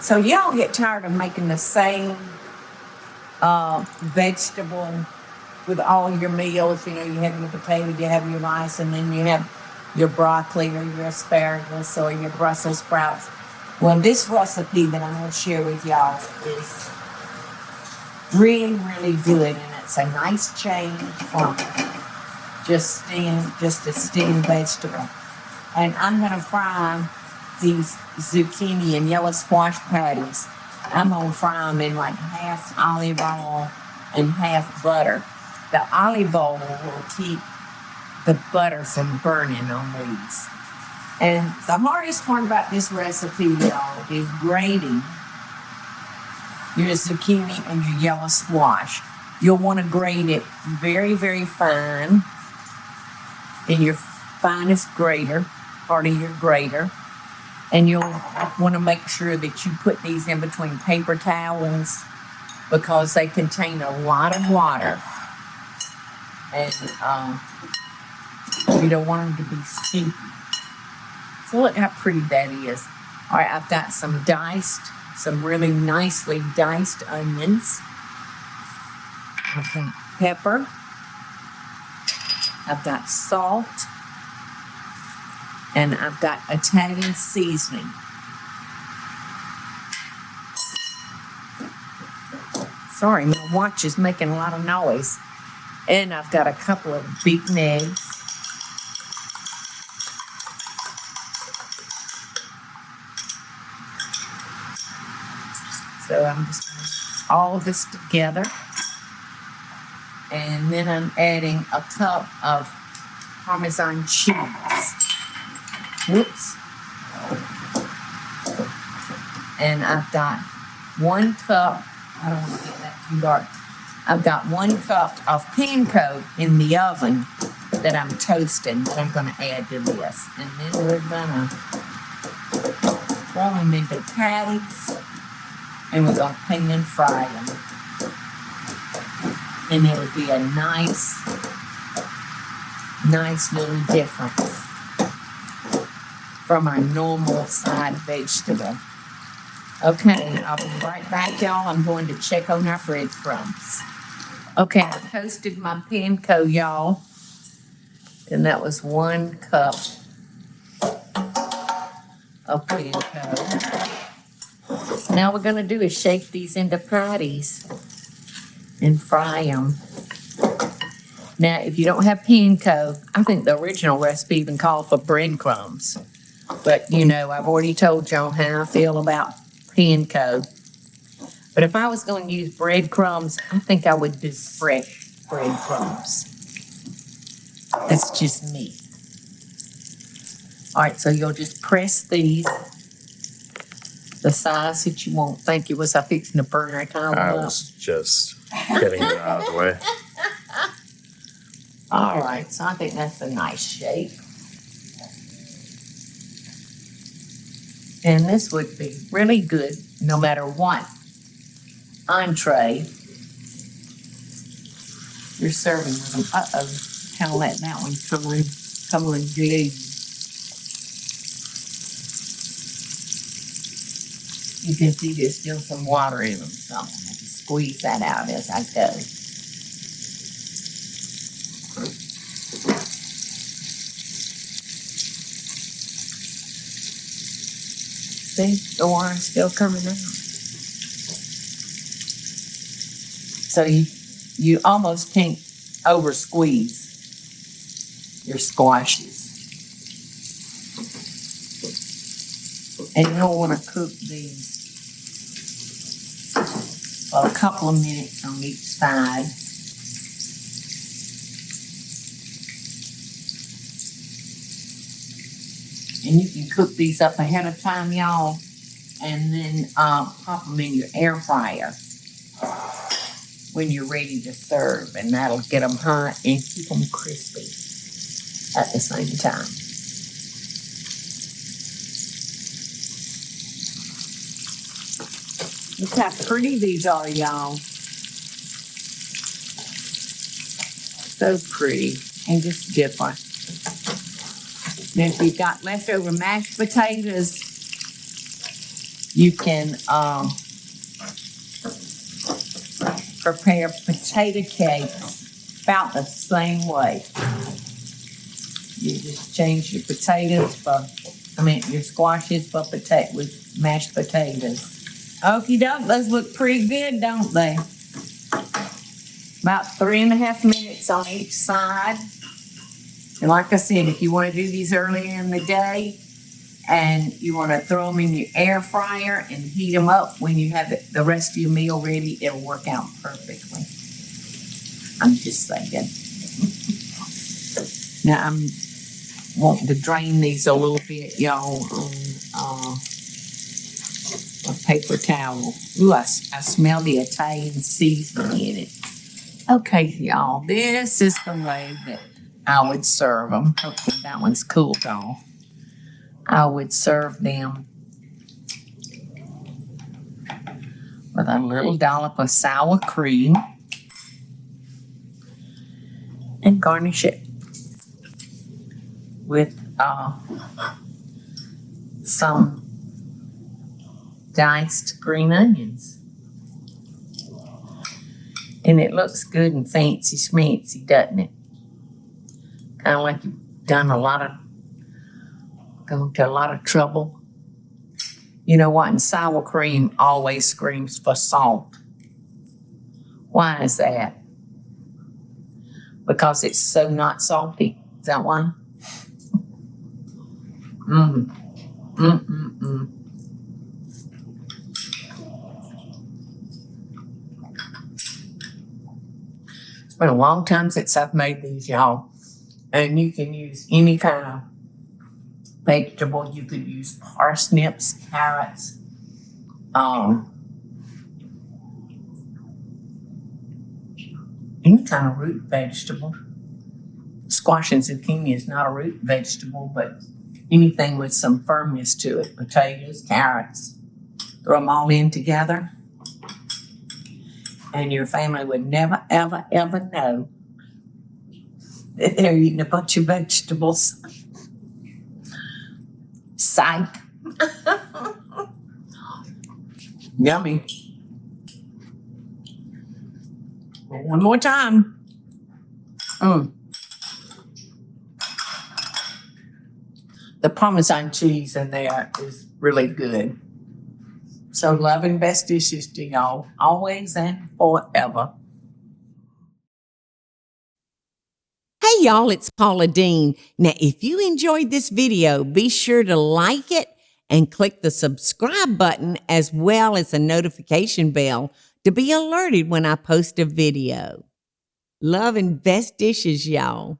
So y'all get tired of making the same vegetable with all your meals. You know, you have your potato, you have your rice, and then you have your broccoli or your asparagus or your Brussels sprouts. Well, this recipe that I'm going to share with y'all is really, really good, and it's a nice change from just a steamed vegetable. And I'm going to fry these zucchini and yellow squash patties. I'm going to fry them in like half olive oil and half butter. The olive oil will keep the butter from burning on these. And the hardest part about this recipe, y'all, is grating your zucchini and your yellow squash. You'll want to grate it very, very fine in your finest grater, part of your grater. And you'll want to make sure that you put these in between paper towels because they contain a lot of water. And you don't want them to be sticky. So look how pretty that is. All right, I've got some really nicely diced onions. I've got pepper. I've got salt. And I've got Italian seasoning. Sorry, my watch is making a lot of noise. And I've got a couple of beaten eggs. So I'm just going to all of this together. And then I'm adding a cup of Parmesan cheese. Whoops. And I've got 1 cup, I don't want to get that too dark. I've got 1 cup of panko in the oven that I'm toasting that I'm going to add to this. And then we're going to throw them into patties and we're going to pan and fry them. And it'll be a nice little difference from our normal side vegetable. Okay, I'll be right back, y'all. I'm going to check on our breadcrumbs. Okay, I toasted my panko, y'all. And that was 1 cup of panko. Now we're going to do is shake these into patties and fry them. Now, if you don't have panko, I think the original recipe even called for breadcrumbs. But, you know, I've already told y'all how I feel about panko. But if I was going to use breadcrumbs, I think I would do fresh breadcrumbs. That's just me. All right, so you'll just press these the size that you want. Thank you. Was I fixing to burn our towel up? I was just getting it out of the way. All right, so I think that's a nice shape. And this would be really good no matter what entree you're serving with them. Uh-oh, can't let that one come in glue. You can see there's still some water in them, so I'm going to squeeze that out as I go. See, the water's still coming out. So you almost can't over squeeze your squashes. And you'll want to cook these for a couple of minutes on each side. And you can cook these up ahead of time, y'all, and then pop them in your air fryer when you're ready to serve, and that'll get them hot and keep them crispy at the same time. Look how pretty these are, y'all. So pretty and just different. And if you've got leftover mashed potatoes, You can prepare potato cakes about the same way. You just change your potatoes your squashes for with mashed potatoes. Okie doke, those look pretty good, don't they? About 3.5 minutes on each side. And like I said, if you want to do these earlier in the day and you want to throw them in your air fryer and heat them up when you have the rest of your meal ready, it'll work out perfectly. I'm just thinking. Now I'm wanting to drain these a little bit, y'all, on a paper towel. Ooh, I smell the Italian seasoning in it. Okay, y'all, this is the way that I would serve them. Hopefully that one's cooled off. I would serve them with a little dollop of sour cream and garnish it with some diced green onions. And it looks good and fancy schmancy, doesn't it? Kind of like you've done gone to a lot of trouble. You know what? And sour cream always screams for salt. Why is that? Because it's so not salty. Is that why? It's been a long time since I've made these, y'all. And you can use any kind of vegetable. You could use parsnips, carrots, any kind of root vegetable. Squash and zucchini is not a root vegetable, but anything with some firmness to it. Potatoes, carrots, throw them all in together. And your family would never, ever, ever know that they're eating a bunch of vegetables. Psych. Yummy. One more time. The Parmesan cheese in there is really good. So love and best dishes to y'all, always and forever. Hey y'all, it's Paula Deen. Now, if you enjoyed this video, be sure to like it and click the subscribe button as well as the notification bell to be alerted when I post a video. Love and best dishes, y'all.